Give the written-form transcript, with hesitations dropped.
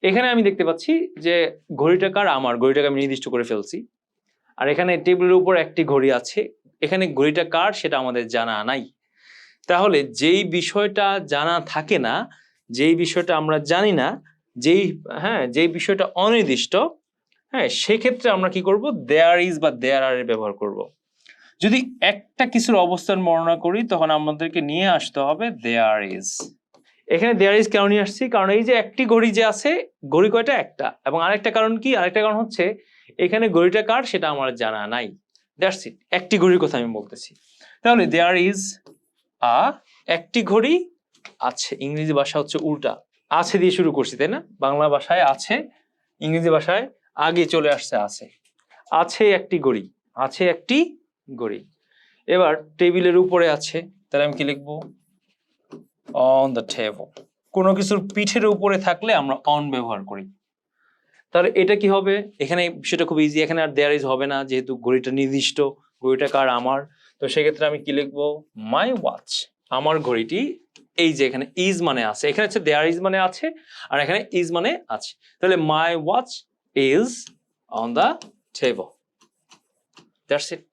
এখানে আমি দেখতে পাচ্ছি যে ঘড়িটা কার, আমার। ঘড়িটাকে আমি নির্দিষ্ট করে ফেলছি। আর এখানে টেবিলের উপর একটি ঘড়ি আছে, এখানে ঘড়িটা কার সেটা আমাদের জানা নাই। তাহলে যেই বিষয়টা জানা থাকে না, যেই বিষয়টা আমরা জানি না, যেই বিষয়টা অনির্দিষ্ট, সেক্ষেত্রে আমরা কি করব, দেয়ার ইজ বা দেয়ার আর এর ব্যবহার করব। যদি একটা কিছুর অবস্থান বর্ণনা করি তখন আমাদেরকে নিয়ে আসতে হবে দেয়ার ইজ। এখানে দেয়ার ইজ কেন নিয়ে আসছি, কারণ এই যে একটি ঘড়ি যে আছে, ঘড়ি কয়টা, একটা। এবং আরেকটা কারণ কি, আরেকটা কারণ হচ্ছে এখানে ঘড়িটা কার সেটা আমার জানা নাই। দ্যাটস ইট, একটি ঘড়ির কথা আমি বলতেছি। তাহলে দেয়ার ইজ আ, একটি ঘড়ি আছে। ইংরেজি ভাষা হচ্ছে উল্টা, আছে দিয়ে শুরু করছি তাই না? বাংলা ভাষায় আছে, ইংরেজি ভাষায় আগে চলে আসছে আছে। আছে একটি ঘড়ি, আছে একটি ঘড়ি। এবার টেবিলের উপরে আছে, তাহলে আমি কি লিখবো, অন দ্য টেবল। কোনো কিছুর পিঠের উপরে থাকলে আমরা অন ব্যবহার করি। তাহলে এটা কি হবে, এখানে বিষয়টা খুব ইজি, এখানে আর দেয়ার ইজ হবে না, যেহেতু ঘড়িটা নির্দিষ্ট, ঘড়িটা কার, আমার। তো সেক্ষেত্রে আমি কি লিখবো, মাই ওয়াচ, আমার ঘড়িটি। এই যে এখানে ইজ মানে আছে, এখানে হচ্ছে দেয়ার ইজ মানে আছে, আর এখানে ইজ মানে আছে। তাহলে my watch is on the table. That's it.